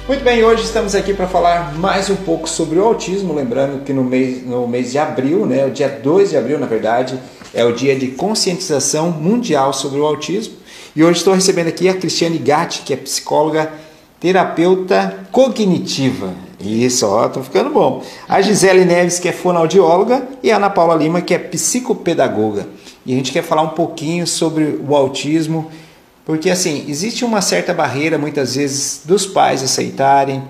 Muito bem, hoje estamos aqui para falar mais um pouco sobre o autismo, lembrando que no mês de abril, né, o dia 2 de abril, na verdade, é o dia de conscientização mundial sobre o autismo. E hoje estou recebendo aqui a Cristiane Gatti, que é psicóloga terapeuta cognitiva. Isso, ó, tô ficando bom. A Gisele Neves, que é fonoaudióloga, e a Ana Paula Lima, que é psicopedagoga. E a gente quer falar um pouquinho sobre o autismo, porque assim, existe uma certa barreira muitas vezes dos pais aceitarem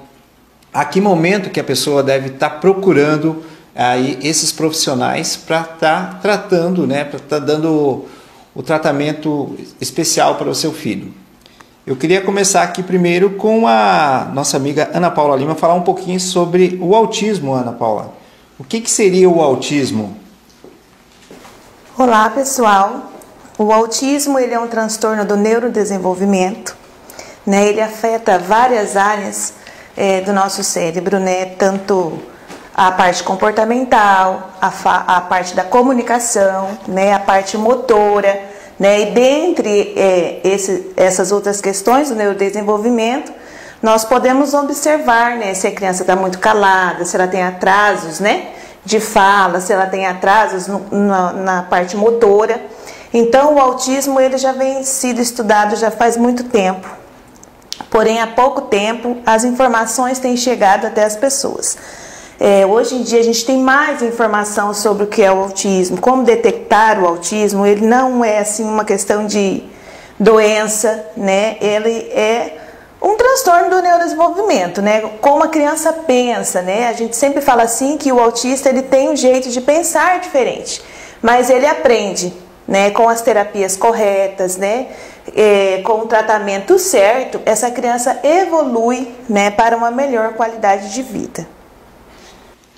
a que momento que a pessoa deve estar procurando aí esses profissionais para estar tratando, né, para estar dando o tratamento especial para o seu filho. Eu queria começar aqui primeiro com a nossa amiga Ana Paula Lima, falar um pouquinho sobre o autismo, Ana Paula. O que seria o autismo? Olá, pessoal. O autismo ele é um transtorno do neurodesenvolvimento, né? Ele afeta várias áreas do nosso cérebro, né? Tanto a parte comportamental, a parte da comunicação, né? A parte motora, né? E dentre essas outras questões do neurodesenvolvimento, nós podemos observar, né? Se a criança está muito calada, se ela tem atrasos, né? De fala, se ela tem atrasos na parte motora. Então, o autismo ele já vem sido estudado já faz muito tempo. Porém, há pouco tempo, as informações têm chegado até as pessoas. Hoje em dia, a gente tem mais informação sobre o que é o autismo, como detectar o autismo. Ele não é assim uma questão de doença, né? Ele é um transtorno do neurodesenvolvimento, né? Como a criança pensa, né? A gente sempre fala assim que o autista ele tem um jeito de pensar diferente, mas ele aprende, né? Com as terapias corretas, né? Com o tratamento certo, essa criança evolui, né? Para uma melhor qualidade de vida.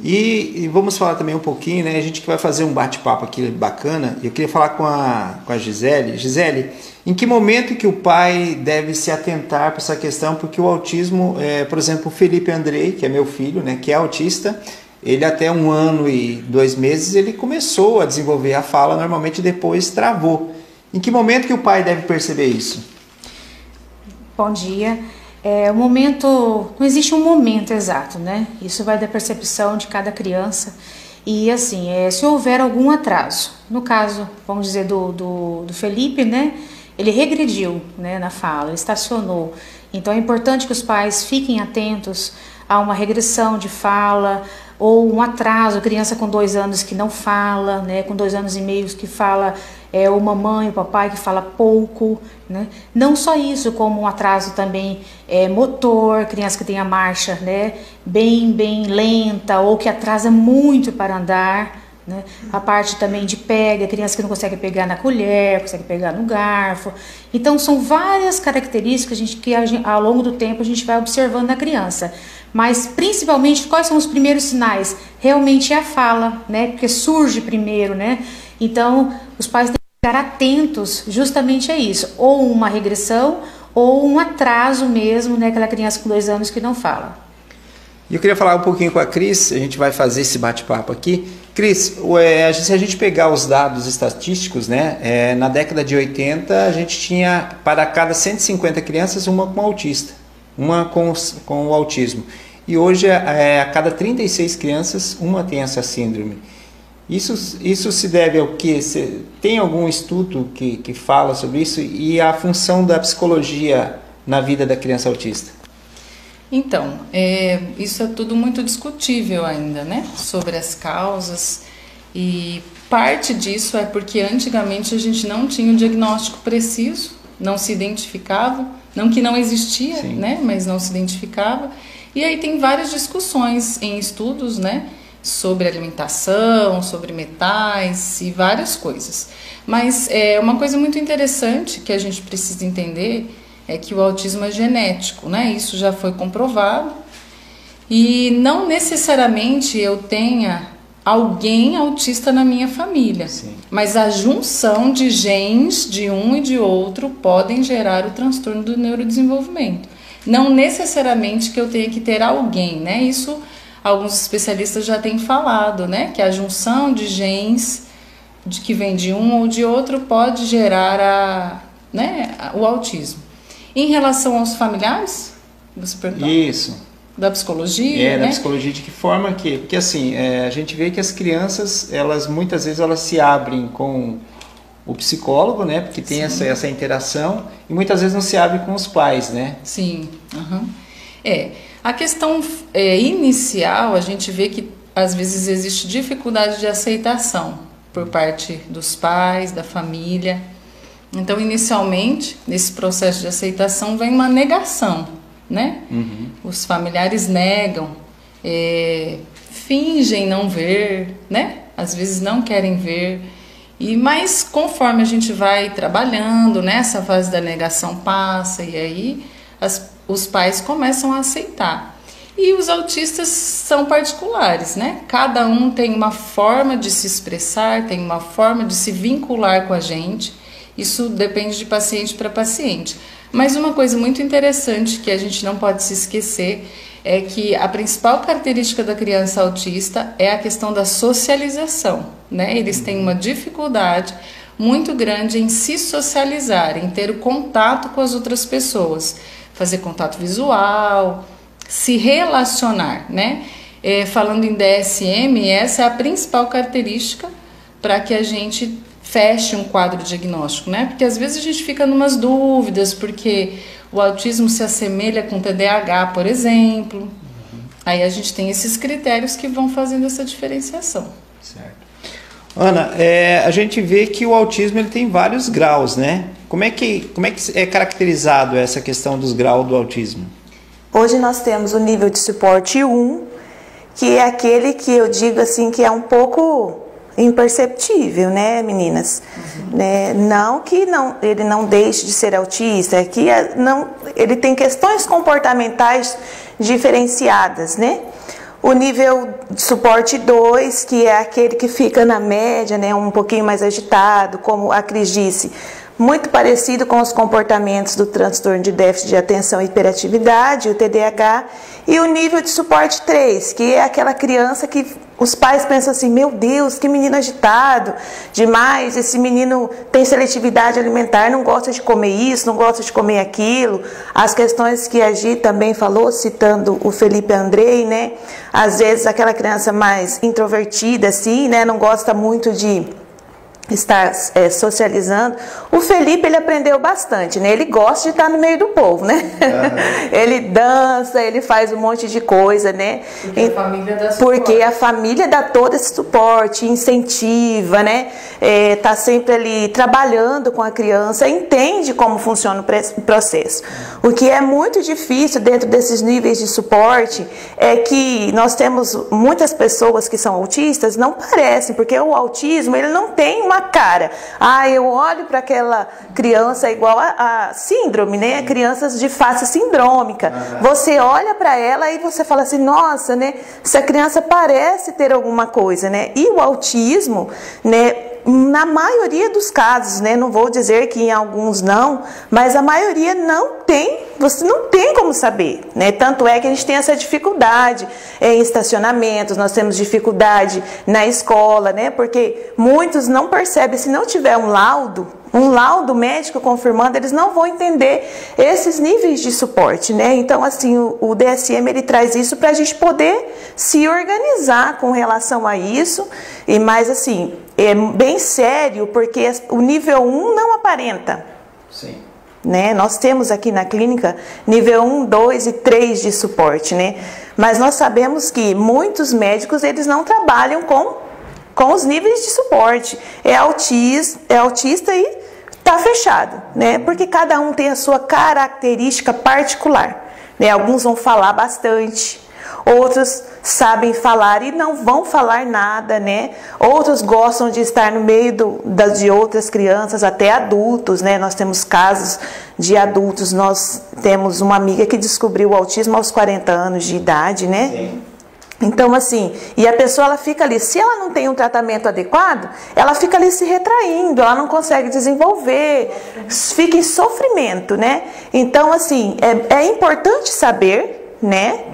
E vamos falar também um pouquinho, né? A gente que vai fazer um bate-papo aqui bacana. Eu queria falar com a Gisele. Gisele, em que momento que o pai deve se atentar para essa questão? Porque o autismo, por exemplo, o Felipe Andrei, que é meu filho, né? Que é autista, ele até 1 ano e 2 meses ele começou a desenvolver a fala, normalmente depois travou. Em que momento que o pai deve perceber isso? Bom dia. Não existe um momento exato, né? Isso vai da percepção de cada criança. E assim, se houver algum atraso, no caso, vamos dizer, do Felipe, né? Ele regrediu, né, na fala, ele estacionou. Então é importante que os pais fiquem atentos a uma regressão de fala ou um atraso, criança com 2 anos que não fala, né, com 2 anos e meio que fala o mamãe, o papai que fala pouco, né? Não só isso, como um atraso também motor, criança que tem a marcha, né, bem lenta ou que atrasa muito para andar, né? A parte também de pega, criança que não consegue pegar na colher, consegue pegar no garfo. Então são várias características que ao longo do tempo a gente vai observando na criança. Mas principalmente quais são os primeiros sinais? Realmente é a fala, né? Porque surge primeiro, né? Então os pais têm que ficar atentos justamente a isso, ou uma regressão ou um atraso mesmo, né? Aquela criança com 2 anos que não fala. E eu queria falar um pouquinho com a Cris, a gente vai fazer esse bate-papo aqui. Cris, se a gente pegar os dados estatísticos, né, na década de 80 a gente tinha para cada 150 crianças uma com autista, uma com o autismo. E hoje a cada 36 crianças uma tem essa síndrome. Isso se deve ao quê? Tem algum estudo que fala sobre isso e a função da psicologia na vida da criança autista? Então, isso é tudo muito discutível ainda, né? Sobre as causas, e parte disso é porque antigamente a gente não tinha um diagnóstico preciso, não se identificava, não que não existia, né? Mas não se identificava. E aí tem várias discussões em estudos, né? Sobre alimentação, sobre metais e várias coisas. Mas uma coisa muito interessante que a gente precisa entender é que o autismo é genético, né? Isso já foi comprovado. E não necessariamente eu tenha alguém autista na minha família. Sim. Mas a junção de genes de um e de outro podem gerar o transtorno do neurodesenvolvimento. Não necessariamente que eu tenha que ter alguém, né? Isso alguns especialistas já têm falado, né? Que a junção de genes que vem de um ou de outro pode gerar o autismo. Em relação aos familiares, Você perguntou? Isso. Da psicologia, né? Da psicologia, de que forma que... Porque assim, a gente vê que as crianças, elas muitas vezes elas se abrem com o psicólogo, né? Porque tem essa interação, e muitas vezes não se abre com os pais, né? Sim. A questão inicial, a gente vê que às vezes existe dificuldade de aceitação por parte dos pais, da família. Então, inicialmente, nesse processo de aceitação vem uma negação, né? Os familiares negam, fingem não ver, né? Às vezes não querem ver. Mas conforme a gente vai trabalhando, né, essa fase da negação passa, e aí os pais começam a aceitar. E os autistas são particulares, né? Cada um tem uma forma de se expressar, tem uma forma de se vincular com a gente. Isso depende de paciente para paciente. Mas uma coisa muito interessante que a gente não pode se esquecer é que a principal característica da criança autista é a questão da socialização, né? Eles têm uma dificuldade muito grande em se socializar, em ter o contato com as outras pessoas, fazer contato visual, se relacionar, né? Falando em DSM, essa é a principal característica para que a gente feche um quadro diagnóstico, né? Porque às vezes a gente fica numas dúvidas, porque o autismo se assemelha com TDAH, por exemplo. Aí a gente tem esses critérios que vão fazendo essa diferenciação. Certo. Ana, a gente vê que o autismo ele tem vários graus, né? Como é que é caracterizado essa questão dos graus do autismo? Hoje nós temos o nível de suporte 1, que é aquele que eu digo assim que é um pouco imperceptível, né, meninas? Né? Não que ele não deixe de ser autista, é que ele tem questões comportamentais diferenciadas, né? O nível de suporte 2, que é aquele que fica na média, né, um pouquinho mais agitado, como a Cris disse, muito parecido com os comportamentos do transtorno de déficit de atenção e hiperatividade, o TDAH, e o nível de suporte 3, que é aquela criança que os pais pensam assim, meu Deus, que menino agitado demais, esse menino tem seletividade alimentar, não gosta de comer isso, não gosta de comer aquilo. As questões que a Gi também falou, citando o Felipe Andrei, né? Às vezes aquela criança mais introvertida, assim, né? Não gosta muito de estar socializando. O Felipe, ele aprendeu bastante, né? Ele gosta de estar no meio do povo, né? Ele dança, ele faz um monte de coisa, né? Porque a família dá todo esse suporte, incentiva, né? Tá sempre ali trabalhando com a criança, entende como funciona o processo. O que é muito difícil dentro desses níveis de suporte é que nós temos muitas pessoas que são autistas, não parecem, porque o autismo, ele não tem uma cara. Eu olho para aquela criança igual a síndrome, né? Crianças de face sindrômica. Você olha para ela e você fala assim, nossa, né? Essa criança parece ter alguma coisa, né? E o autismo, né? Na maioria dos casos, né? Não vou dizer que em alguns não, mas a maioria não tem, você não tem como saber, né? Tanto é que a gente tem essa dificuldade em estacionamentos, nós temos dificuldade na escola, né? Porque muitos não percebem, se não tiver um laudo médico confirmando, eles não vão entender esses níveis de suporte, né? Então, assim, o DSM, ele traz isso para a gente poder se organizar com relação a isso, e mais assim, é bem sério, porque o nível 1 não aparenta. Sim. Né? Nós temos aqui na clínica nível 1, 2 e 3 de suporte, né? Mas nós sabemos que muitos médicos, eles não trabalham com os níveis de suporte. É autista e está fechado, né? Porque cada um tem a sua característica particular, né? Alguns vão falar bastante, outros sabem falar e não vão falar nada, né? Outros gostam de estar no meio de outras crianças, até adultos, né? Nós temos casos de adultos, nós temos uma amiga que descobriu o autismo aos 40 anos de idade, né? Sim. Então, assim, e a pessoa, ela fica ali, se ela não tem um tratamento adequado, ela fica ali se retraindo, ela não consegue desenvolver, fica em sofrimento, né? Então, assim, é importante saber, né?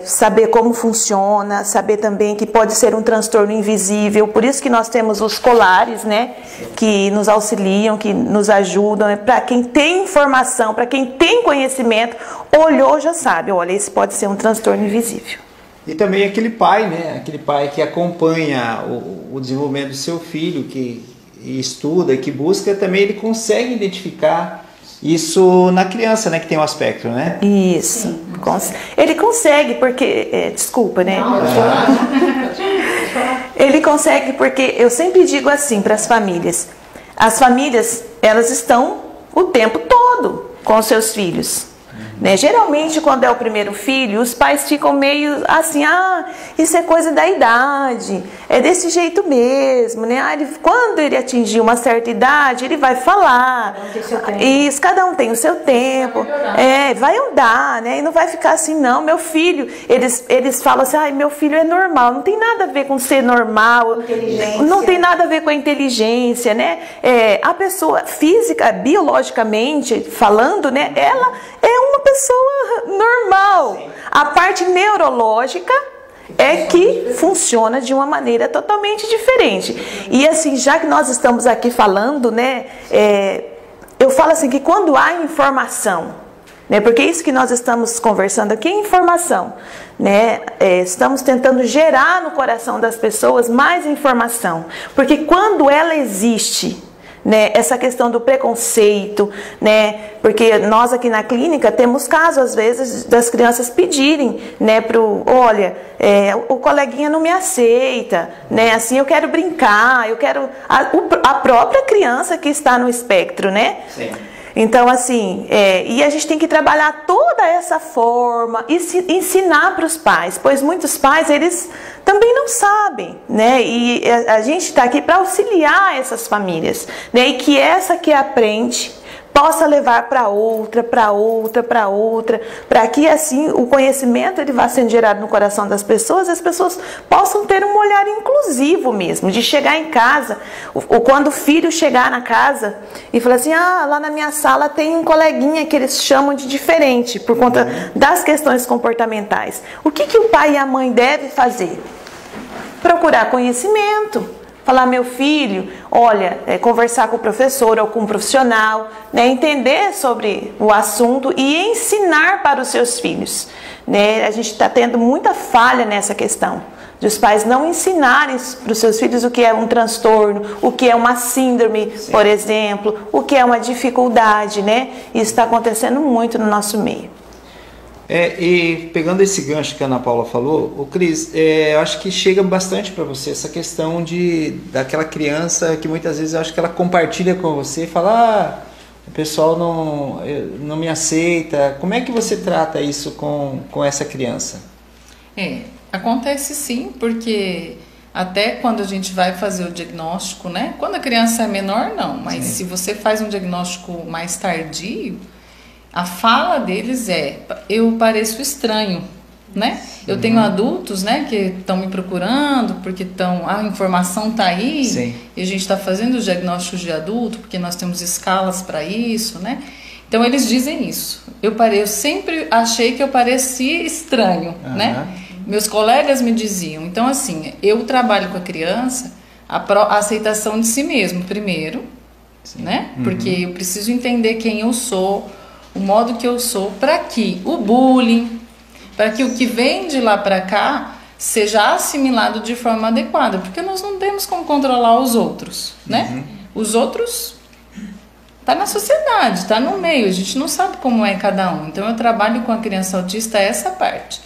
saber como funciona, saber também que pode ser um transtorno invisível, por isso que nós temos os colares, né, que nos auxiliam, que nos ajudam, para quem tem informação, para quem tem conhecimento, olhou já sabe, olha, esse pode ser um transtorno invisível. E também aquele pai, né, aquele pai que acompanha o desenvolvimento do seu filho, que estuda, que busca, também ele consegue identificar isso na criança, né, que tem um aspecto, né? Isso. Ele consegue porque... desculpa, né? Ele consegue porque eu sempre digo assim para as famílias, elas estão o tempo todo com os seus filhos. Né? Geralmente, quando é o primeiro filho, os pais ficam meio assim, isso é coisa da idade, é desse jeito mesmo, né? Quando ele atingir uma certa idade, ele vai falar, isso, cada um tem o seu tempo, vai andar, né? E não vai ficar assim, não, meu filho, eles falam assim, meu filho é normal, não tem nada a ver com ser normal, não tem nada a ver com a inteligência, né? A pessoa física, biologicamente falando, né? Ela é uma pessoa normal. Sim. A parte neurológica é que funciona de uma maneira totalmente diferente. E assim, já que nós estamos aqui falando, né, eu falo assim que quando há informação, né, porque isso que nós estamos conversando aqui é informação, né, estamos tentando gerar no coração das pessoas mais informação, porque quando ela existe, né, essa questão do preconceito, né, porque nós aqui na clínica temos casos às vezes das crianças pedirem, né, olha, o coleguinha não me aceita, né, assim, eu quero brincar, eu quero a própria criança que está no espectro, né? Sim. Então, assim, e a gente tem que trabalhar toda essa forma e ensinar para os pais, pois muitos pais, eles também não sabem, né? E a gente está aqui para auxiliar essas famílias, né? E que essa que aprende possa levar para outra, para que assim o conhecimento ele vá sendo gerado no coração das pessoas, as pessoas possam ter um olhar inclusivo mesmo, de chegar em casa, quando o filho chegar na casa e falar assim, lá na minha sala tem um coleguinha que eles chamam de diferente, por conta das questões comportamentais. O que o pai e a mãe devem fazer? Procurar conhecimento. Falar, meu filho, olha, conversar com o professor ou com o profissional, né, entender sobre o assunto e ensinar para os seus filhos. Né? A gente está tendo muita falha nessa questão, de os pais não ensinarem para os seus filhos o que é um transtorno, o que é uma síndrome, sim, por exemplo, o que é uma dificuldade, né? Isso está acontecendo muito no nosso meio. E pegando esse gancho que a Ana Paula falou, o Cris, eu acho que chega bastante para você essa questão daquela criança que muitas vezes eu acho que ela compartilha com você e fala, o pessoal não me aceita. Como é que você trata isso com essa criança? Acontece sim, porque até quando a gente vai fazer o diagnóstico, né? Quando a criança é menor, não, mas sim, se você faz um diagnóstico mais tardio, a fala deles eu pareço estranho, né? Eu tenho adultos, né, que estão me procurando porque a informação está aí, sim, e a gente está fazendo os diagnósticos de adulto porque nós temos escalas para isso, né? Então eles dizem isso. Eu sempre achei que eu parecia estranho, né? Meus colegas me diziam. Então assim, eu trabalho com a criança a aceitação de si mesmo primeiro, sim, né? Porque eu preciso entender quem eu sou, o modo que eu sou, para que o bullying, para que o que vem de lá para cá seja assimilado de forma adequada, porque nós não temos como controlar os outros, né? Os outros tá na sociedade, tá no meio, a gente não sabe como é cada um. Então eu trabalho com a criança autista essa parte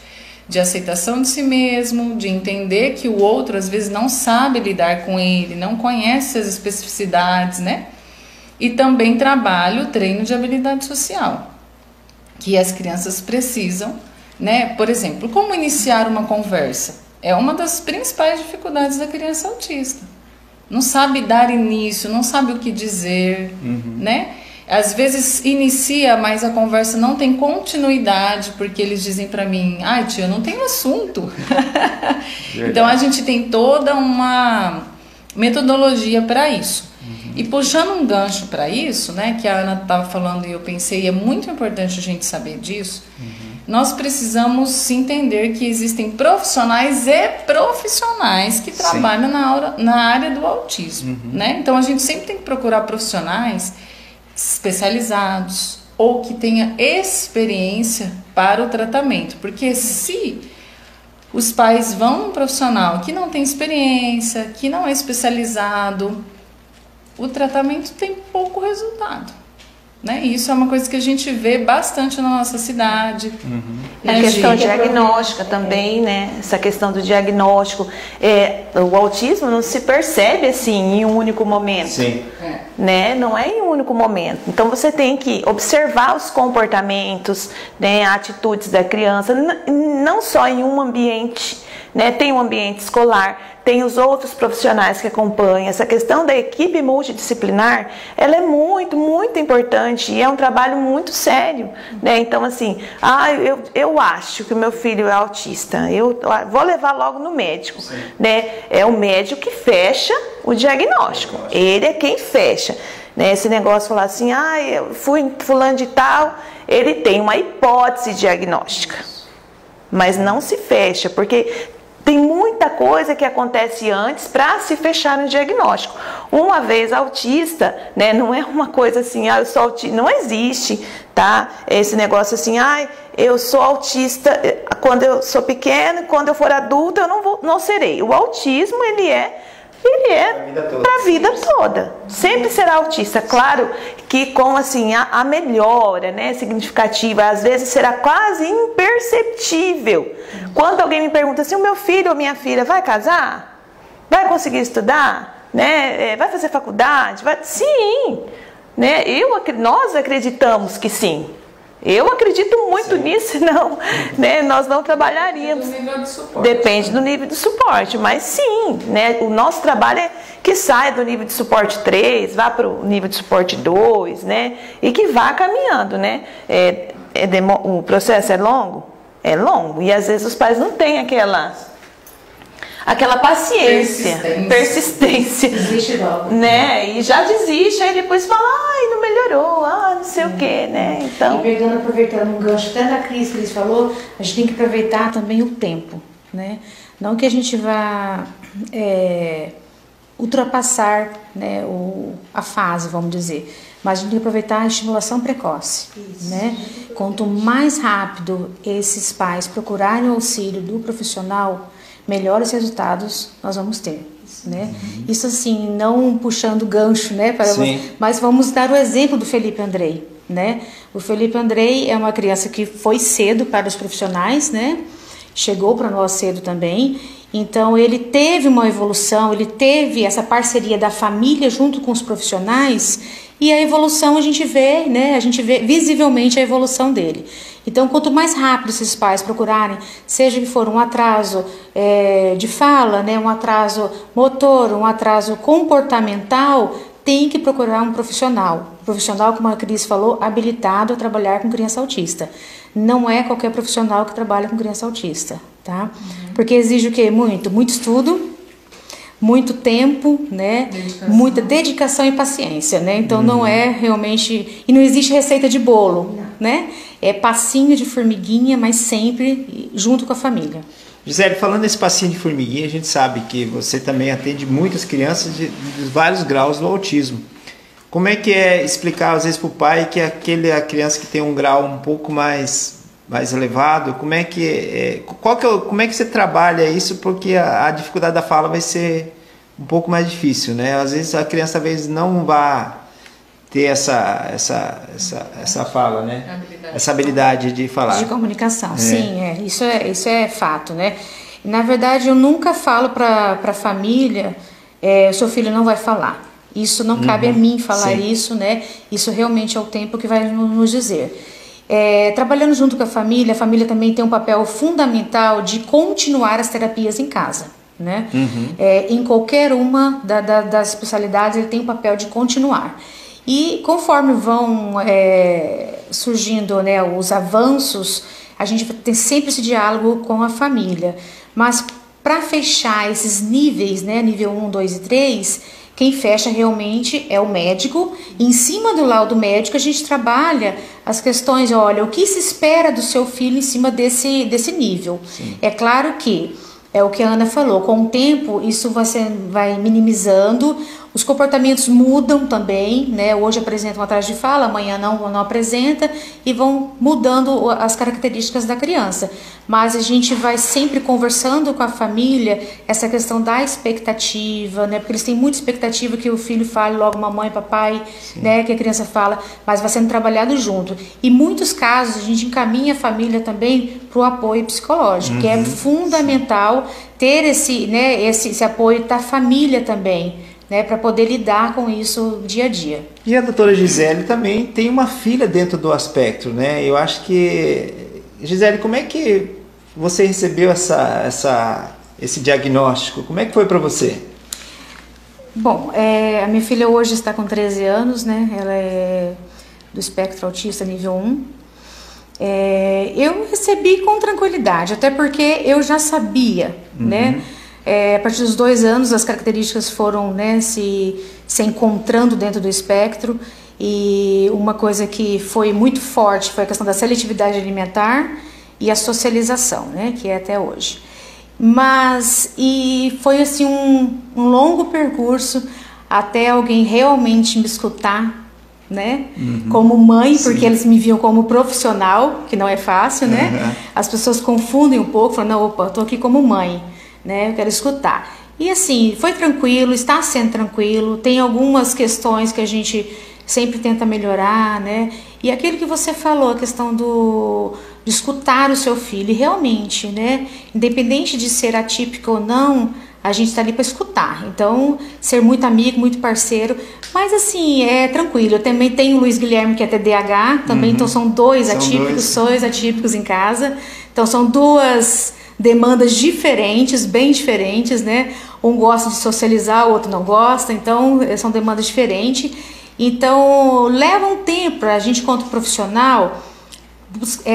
de aceitação de si mesmo, de entender que o outro às vezes não sabe lidar com ele, não conhece as especificidades, né? E também trabalho o treino de habilidade social, que as crianças precisam, né? Por exemplo, como iniciar uma conversa? É uma das principais dificuldades da criança autista. Não sabe dar início, não sabe o que dizer, né? Às vezes inicia, mas a conversa não tem continuidade, porque eles dizem para mim, tia, eu não tenho assunto. Então a gente tem toda uma metodologia para isso. E puxando um gancho para isso, né, que a Ana estava falando e eu pensei, é muito importante a gente saber disso, nós precisamos entender que existem profissionais e profissionais que trabalham na área do autismo, né? Então a gente sempre tem que procurar profissionais especializados ou que tenha experiência para o tratamento, porque se os pais vão num profissional que não tem experiência, que não é especializado, o tratamento tem pouco resultado, né? E isso é uma coisa que a gente vê bastante na nossa cidade. A questão diagnóstica também, né? Essa questão do diagnóstico. O autismo não se percebe assim em um único momento. Sim. Né? Não é em um único momento. Então você tem que observar os comportamentos, né, atitudes da criança, não só em um ambiente, né? Tem um ambiente escolar, tem os outros profissionais que acompanham. Essa questão da equipe multidisciplinar, ela é muito, muito importante e é um trabalho muito sério, né? Então assim, eu acho que o meu filho é autista, eu vou levar logo no médico, né? É o médico que fecha o diagnóstico, ele é quem fecha, né? Esse negócio de falar assim, eu fui fulano de tal, ele tem uma hipótese diagnóstica, mas não se fecha, porque tem muita coisa que acontece antes para se fechar no diagnóstico. Uma vez autista, né, não é uma coisa assim, eu sou autista, não existe, tá? Esse negócio assim, eu sou autista quando eu sou pequeno, quando eu for adulta eu não serei. O autismo, ele é para a vida toda. Sempre será autista. Claro que com assim, a melhora, né, significativa, às vezes será quase imperceptível. Quando alguém me pergunta assim, o meu filho ou minha filha vai casar? Vai conseguir estudar? Né? Vai fazer faculdade? Sim! Né? Nós acreditamos que sim. Eu acredito muito nisso, não, né? Nós não trabalharíamos. Depende do nível de suporte, mas sim, né? O nosso trabalho é que saia do nível de suporte 3, vá para o nível de suporte 2, né? E que vá caminhando, né? O processo é longo? É longo. E às vezes os pais não têm aquela paciência, persistência, Desiste logo, né? E já desiste, aí depois fala, não melhorou, não sei o que, né? Então, e aproveitando um gancho até da Cris falou, a gente tem que aproveitar também o tempo, né? Não que a gente vá ultrapassar, né, a fase, vamos dizer, mas a gente tem que aproveitar a estimulação precoce, né? Quanto mais rápido esses pais procurarem o auxílio do profissional, melhores resultados nós vamos ter, né? Isso assim, não puxando gancho, né? Mas vamos dar o exemplo do Felipe Andrei, né? O Felipe Andrei é uma criança que foi cedo para os profissionais, né? Chegou para nós cedo também. Então ele teve uma evolução, ele teve essa parceria da família junto com os profissionais. E a evolução a gente vê, né? A gente vê visivelmente a evolução dele. Então, quanto mais rápido esses pais procurarem, seja que for um atraso de fala, né? Um atraso motor, um atraso comportamental, tem que procurar um profissional. Um profissional, como a Cris falou, habilitado a trabalhar com criança autista. Não é qualquer profissional que trabalha com criança autista, tá? Porque exige o quê? Muito estudo, muito tempo, né? Muita dedicação e paciência, né? Então não é realmente... E não existe receita de bolo, né? É passinho de formiguinha, mas sempre junto com a família. Gisele, falando desse passinho de formiguinha, a gente sabe que você também atende muitas crianças de vários graus do autismo. Como é que é explicar às vezes para o pai que a criança que tem um grau um pouco mais elevado, como é que você trabalha isso? Porque a dificuldade da fala vai ser um pouco mais difícil, né? Às vezes a criança talvez não vá ter essa fala, né? Essa habilidade de falar. De comunicação, sim, isso é fato, né? Na verdade, eu nunca falo para a família, o seu filho não vai falar. Isso não cabe a mim falar isso, né? Isso realmente é o tempo que vai nos dizer. Trabalhando junto com a família também tem um papel fundamental de continuar as terapias em casa, né? Em qualquer uma das especialidades ele tem um papel de continuar. E conforme vão surgindo, né, os avanços, a gente tem sempre esse diálogo com a família. Mas para fechar esses níveis, né, nível 1, 2 e 3, Quem fecha realmente é o médico. E em cima do laudo médico a gente trabalha as questões, olha, o que se espera do seu filho em cima desse nível. Sim. É claro que é o que a Ana falou, com o tempo isso vai minimizando, os comportamentos mudam também, né? Hoje apresentam atrás de fala, amanhã não apresenta, e vão mudando as características da criança. Mas a gente vai sempre conversando com a família essa questão da expectativa, né? Porque eles têm muita expectativa que o filho fale logo mamãe, papai, né? Que a criança fala, mas vai sendo trabalhado junto. E em muitos casos a gente encaminha a família também para o apoio psicológico, que é fundamental ter esse apoio da família também, né, para poder lidar com isso dia a dia. E a doutora Gisele também tem uma filha dentro do aspecto, né? Eu acho que... Gisele, como é que você recebeu esse diagnóstico? Como é que foi para você? Bom, a minha filha hoje está com 13 anos, né? Ela é do espectro autista nível 1. Eu recebi com tranquilidade, até porque eu já sabia, né? A partir dos 2 anos as características foram, né, se encontrando dentro do espectro, e uma coisa que foi muito forte foi a questão da seletividade alimentar e a socialização, né, que é até hoje. E foi assim um longo percurso até alguém realmente me escutar, né, como mãe, porque eles me viam como profissional, que não é fácil, né? As pessoas confundem um pouco, falam, não, opa, eu tô aqui como mãe, né? Eu quero escutar. E assim, foi tranquilo, está sendo tranquilo, tem algumas questões que a gente sempre tenta melhorar, né? E aquilo que você falou, a questão de escutar o seu filho, e realmente, né? Independente de ser atípico ou não, a gente está ali para escutar. Então, ser muito amigo, muito parceiro, mas assim, é tranquilo. Eu também tenho o Luiz Guilherme, que é TDAH, também, então são dois atípicos em casa. Então, são duas demandas diferentes, bem diferentes, né? Um gosta de socializar, o outro não gosta, então são demandas diferentes. Então, leva um tempo para a gente, quanto profissional,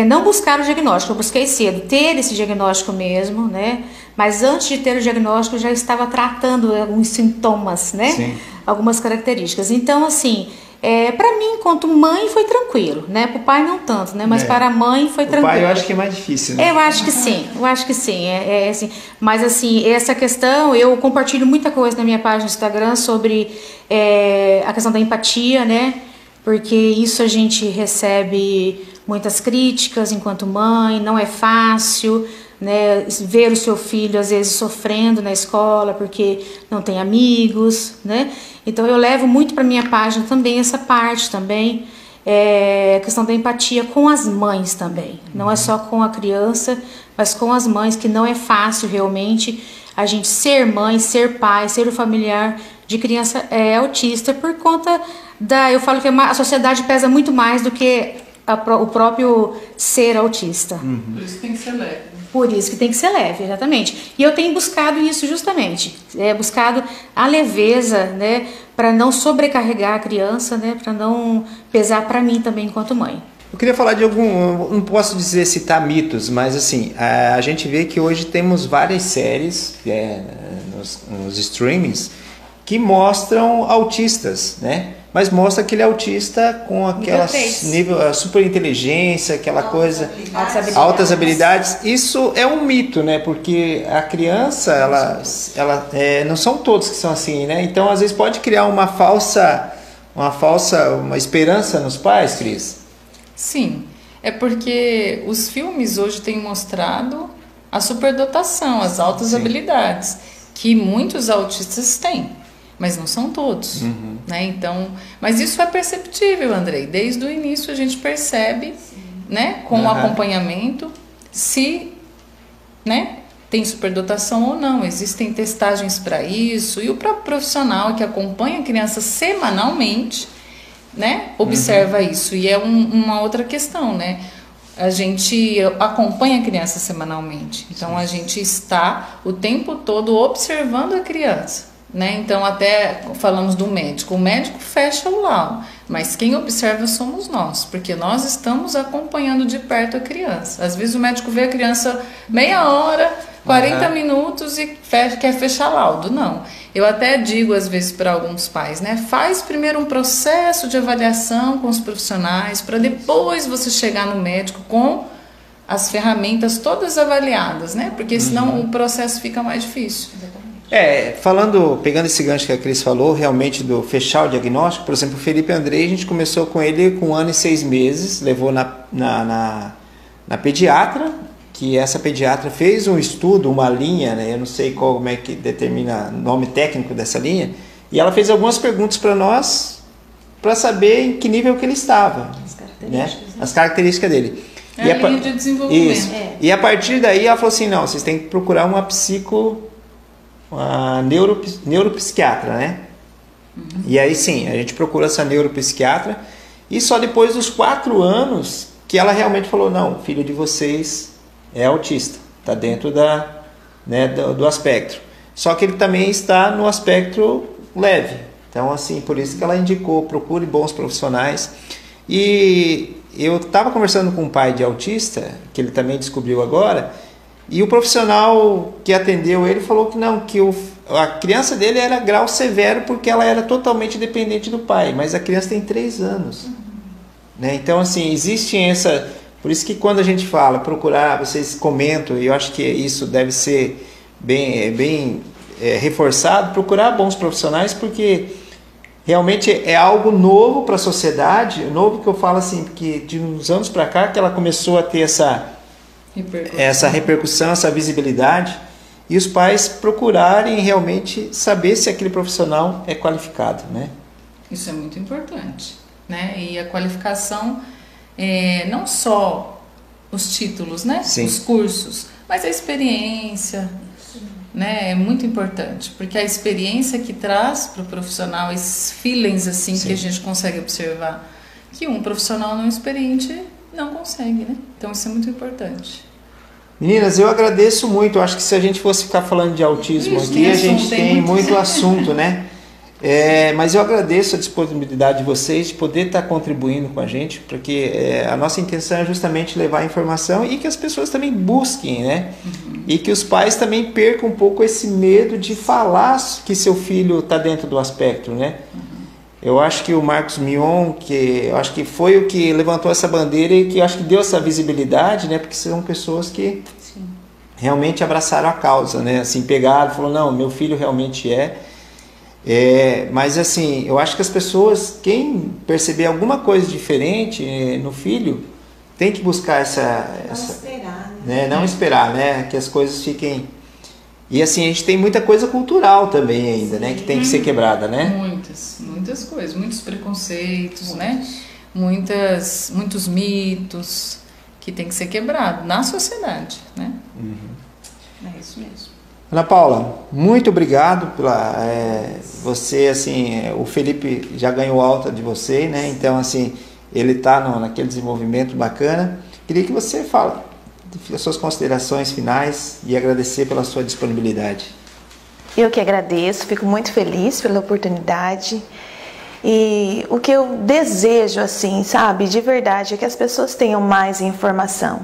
não buscar o diagnóstico. Eu busquei cedo, ter esse diagnóstico mesmo, né? Mas antes de ter o diagnóstico, eu já estava tratando alguns sintomas, né? Sim. Algumas características. Então, assim, para mim, enquanto mãe, foi tranquilo, né? Para o pai não tanto, né? Mas para a mãe foi tranquilo. O pai eu acho que é mais difícil, né? Eu acho que sim, assim. Mas assim, essa questão, eu compartilho muita coisa na minha página do Instagram sobre a questão da empatia, né? Porque isso a gente recebe muitas críticas enquanto mãe, não é fácil, né, ver o seu filho às vezes sofrendo na escola porque não tem amigos, né? Então eu levo muito para minha página também essa parte também, a questão da empatia com as mães também, não é só com a criança, mas com as mães, que não é fácil realmente a gente ser mãe, ser pai, ser o familiar de criança autista, por conta eu falo que a sociedade pesa muito mais do que o próprio ser autista. Por isso tem que ser leve. Por isso que tem que ser leve, exatamente. E eu tenho buscado isso justamente, buscado a leveza, né, para não sobrecarregar a criança, né, para não pesar para mim também enquanto mãe. Eu queria falar de não posso citar mitos, mas assim, a gente vê que hoje temos várias séries nos streamings que mostram autistas, né? Mas mostra aquele autista com aquela nível super inteligência, aquela coisa, altas habilidades. Isso é um mito, né? Porque a criança, ela não são todos que são assim, né? Então às vezes pode criar uma esperança nos pais, Cris. Sim, é porque os filmes hoje têm mostrado a superdotação, as altas habilidades que muitos autistas têm. Mas não são todos, né? Então, mas isso é perceptível, Andrei. Desde o início a gente percebe, né, com o acompanhamento, se, né, tem superdotação ou não. Existem testagens para isso, e o próprio profissional que acompanha a criança semanalmente, né, observa isso. E é uma outra questão, né? A gente acompanha a criança semanalmente, então a gente está o tempo todo observando a criança. Né? Então até falamos do médico, o médico fecha o laudo, Mas quem observa somos nós, porque nós estamos acompanhando de perto a criança. Às vezes o médico vê a criança meia hora, 40 minutos e quer fechar laudo. Não. Eu até digo às vezes para alguns pais, né? Faz primeiro um processo de avaliação com os profissionais, para depois você chegar no médico com as ferramentas todas avaliadas, né? Porque senão o processo fica mais difícil. Pegando esse gancho que a Cris falou, realmente do fechar o diagnóstico, por exemplo, o Felipe Andrei, a gente começou com ele com 1 ano e 6 meses, levou na pediatra, que essa pediatra fez um estudo, uma linha, né, eu não sei como é que determina o nome técnico dessa linha, e ela fez algumas perguntas para nós, para saber em que nível que ele estava, as características dele. É a linha de desenvolvimento. Isso. E a partir daí ela falou assim, não, vocês têm que procurar uma neuropsiquiatra, né? E aí sim, a gente procura essa neuropsiquiatra e só depois dos 4 anos que ela realmente falou, não, o filho de vocês é autista, está dentro do aspecto. Só que ele também está no aspecto leve. Então, assim, por isso que ela indicou, procure bons profissionais. E eu estava conversando com um pai de autista, que ele também descobriu agora, e o profissional que atendeu ele falou que não, que a criança dele era grau severo porque ela era totalmente dependente do pai, mas a criança tem 3 anos. Né? Então, assim, existe essa... Por isso que quando a gente fala, procurar, vocês comentam, e eu acho que isso deve ser bem reforçado, procurar bons profissionais, porque realmente é algo novo para a sociedade, novo que eu falo assim, porque de uns anos para cá que ela começou a ter essa repercussão, essa visibilidade, e os pais procurarem realmente saber se aquele profissional é qualificado, né? Isso é muito importante, né? E a qualificação, não só os títulos, né? Sim. Os cursos, mas a experiência, né? É muito importante, porque a experiência que traz para o profissional esses feelings assim, Sim. que a gente consegue observar, que um profissional não experiente não consegue, né? Então isso é muito importante. Meninas, eu agradeço muito. Eu acho que se a gente fosse ficar falando de autismo aqui, a gente tem muito assunto, né? Mas eu agradeço a disponibilidade de vocês de poder estar contribuindo com a gente, porque a nossa intenção é justamente levar a informação e que as pessoas também busquem, né? E que os pais também percam um pouco esse medo de falar que seu filho está dentro do aspecto, né? Eu acho que o Marcos Mion, que eu acho que foi o que levantou essa bandeira e que eu acho que deu essa visibilidade, né? Porque são pessoas que realmente abraçaram a causa, né? Assim, pegaram, falaram, não, meu filho realmente mas assim, eu acho que as pessoas, quem perceber alguma coisa diferente no filho, tem que buscar Não esperar, né? Não esperar, né? Que as coisas fiquem... E assim, a gente tem muita coisa cultural também ainda, né? Que tem que ser quebrada, né? Muitas coisas, muitos preconceitos, né? Muitos mitos que tem que ser quebrado na sociedade, né? É isso mesmo. Ana Paula, muito obrigado pela você, assim, o Felipe já ganhou alta de você, né? Então, assim, ele está naquele desenvolvimento bacana. Queria que você fale as suas considerações finais e agradecer pela sua disponibilidade. Eu que agradeço, fico muito feliz pela oportunidade. E o que eu desejo, assim, sabe, de verdade, é que as pessoas tenham mais informação,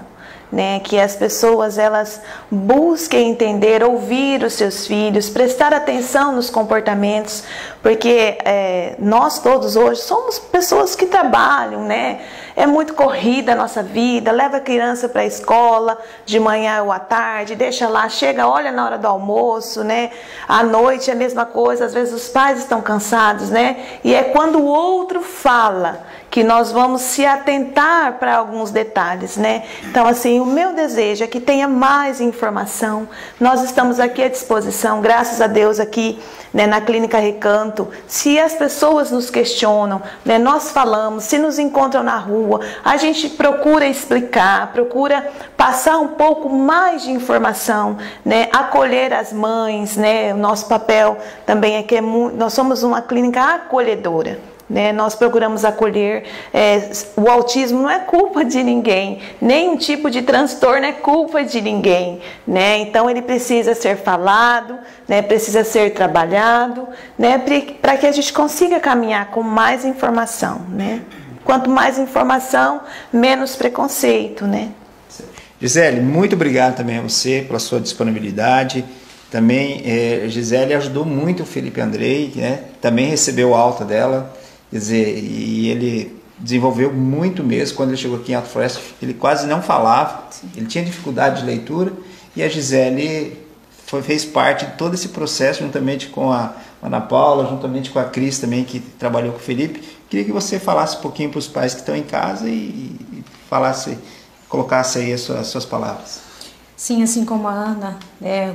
né? Que as pessoas, elas busquem entender, ouvir os seus filhos, prestar atenção nos comportamentos, porque nós todos hoje somos pessoas que trabalham, né? É muito corrida a nossa vida, leva a criança para a escola de manhã ou à tarde, deixa lá, chega, olha na hora do almoço, né? À noite é a mesma coisa, às vezes os pais estão cansados, né? E é quando o outro fala que nós vamos se atentar para alguns detalhes, né? Então, assim, o meu desejo é que tenha mais informação. Nós estamos aqui à disposição, graças a Deus, aqui, né, na Clínica Recanto. Se as pessoas nos questionam, né, nós falamos, se nos encontram na rua, a gente procura explicar, procura passar um pouco mais de informação, né, acolher as mães, né? O nosso papel também é que nós somos uma clínica acolhedora. né? Nós procuramos acolher. O autismo não é culpa de ninguém, nenhum tipo de transtorno é culpa de ninguém, né? Então ele precisa ser falado, né? Precisa ser trabalhado, né? Para que a gente consiga caminhar com mais informação, né? Quanto mais informação, menos preconceito, né? Gisele, muito obrigado também a você pela sua disponibilidade. Também, Gisele ajudou muito o Felipe Andrei, né? Também recebeu alta dela, quer dizer, e ele desenvolveu muito mesmo. Quando ele chegou aqui em Alta Floresta, ele quase não falava, ele tinha dificuldade de leitura, e a Gisele fez parte de todo esse processo, juntamente com a Ana Paula, juntamente com a Cris também, que trabalhou com o Felipe. Queria que você falasse um pouquinho para os pais que estão em casa e colocasse aí as suas palavras. Sim, assim como a Ana,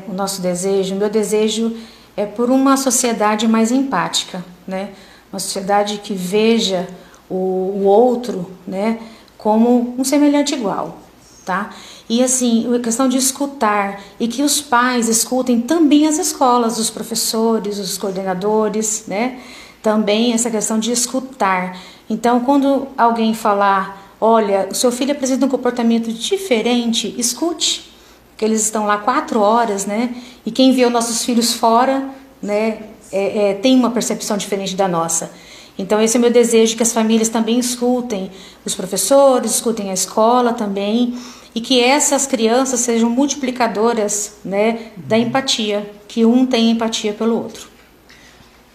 o meu desejo é por uma sociedade mais empática, né? Uma sociedade que veja o outro, né, como um semelhante igual, tá? E assim, a questão de escutar, e que os pais escutem também as escolas, os professores, os coordenadores, né? Também essa questão de escutar. Então, quando alguém falar, olha, o seu filho apresenta um comportamento diferente, escute, porque eles estão lá 4 horas, né? E quem vê os nossos filhos fora, né, tem uma percepção diferente da nossa. Então, esse é o meu desejo, que as famílias também escutem os professores, escutem a escola também, e que essas crianças sejam multiplicadoras, né, da empatia, que um tem empatia pelo outro.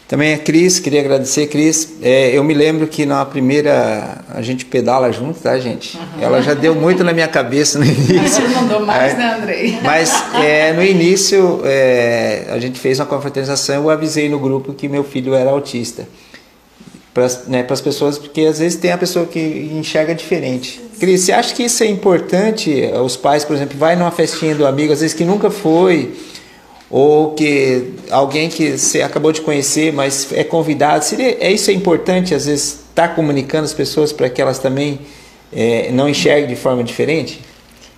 Também a Cris, queria agradecer, Cris. Eu me lembro que na primeira a gente pedala junto, tá, gente? Uhum. Ela já deu muito na minha cabeça no início. Ela mandou mais, né, Andrei? Mas no início a gente fez uma confraternização, eu avisei no grupo que meu filho era autista. Para as pessoas, porque às vezes tem a pessoa que enxerga diferente. Cris, você acha que isso é importante? Os pais, por exemplo, vai numa festinha do amigo, às vezes que nunca foi, ou que alguém que você acabou de conhecer, mas é convidado. Isso é importante, às vezes, estar comunicando as pessoas para que elas também não enxerguem de forma diferente?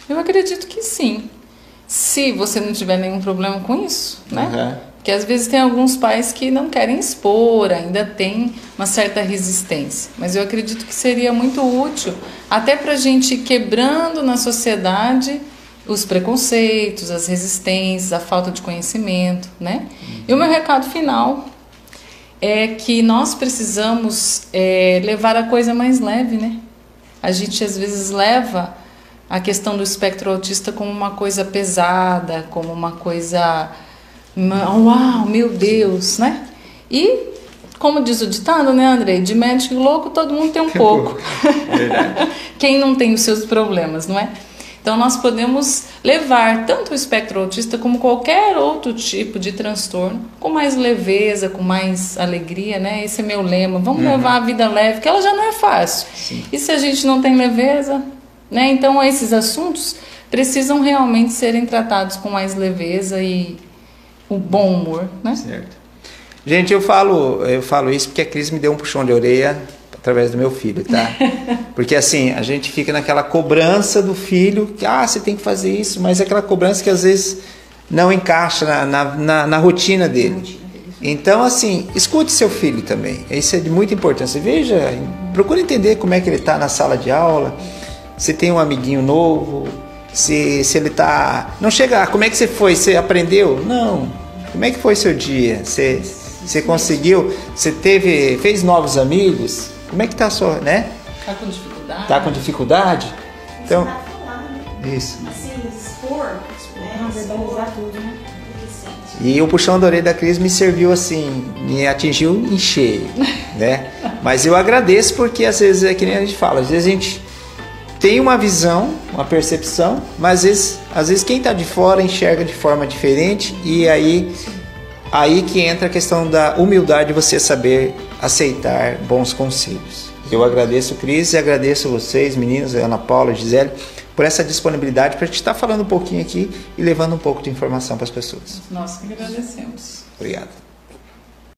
Eu acredito que sim. Se você não tiver nenhum problema com isso, né? Uhum. Porque às vezes tem alguns pais que não querem expor, ainda tem uma certa resistência. Mas eu acredito que seria muito útil, até para a gente ir quebrando na sociedade os preconceitos, as resistências, a falta de conhecimento, né? E o meu recado final é que nós precisamos levar a coisa mais leve, né? A gente às vezes leva a questão do espectro autista como uma coisa pesada, como uma coisa... Uau, meu Deus, né? E, como diz o ditado, né, Andrei? De médico louco, todo mundo tem um pouco. Verdade. Quem não tem os seus problemas, não é? Então, nós podemos levar tanto o espectro autista como qualquer outro tipo de transtorno com mais leveza, com mais alegria, né? Esse é meu lema. Vamos levar a vida leve, que ela já não é fácil. Sim. E se a gente não tem leveza, né? Então, esses assuntos precisam realmente serem tratados com mais leveza e o bom humor, né? Certo. Gente, eu falo isso porque a Cris me deu um puxão de orelha através do meu filho, tá? Porque assim, a gente fica naquela cobrança do filho, que você tem que fazer isso, mas é aquela cobrança que às vezes não encaixa na rotina dele. Então, assim, escute seu filho também. Isso é de muita importância. Veja, procure entender como é que ele está na sala de aula, se tem um amiguinho novo, se ele tá... Não chega, como é que você foi? Você aprendeu? Não. Como é que foi seu dia? Você conseguiu? Você fez novos amigos? Como é que tá a sua, né? Tá com dificuldade? Tá com dificuldade? Então, isso. Assim, expor, Não, verbalizar tudo, né? E o puxão da orelha da Cris me serviu assim, me atingiu em cheio, né? Mas eu agradeço porque às vezes é que nem a gente fala, às vezes a gente tem uma visão, uma percepção, mas às vezes quem está de fora enxerga de forma diferente e aí que entra a questão da humildade de você saber aceitar bons conselhos. Eu agradeço, Cris, e agradeço vocês, meninos, Ana Paula, Gisele, por essa disponibilidade para a gente estar falando um pouquinho aqui e levando um pouco de informação para as pessoas. Nós que agradecemos. Obrigado.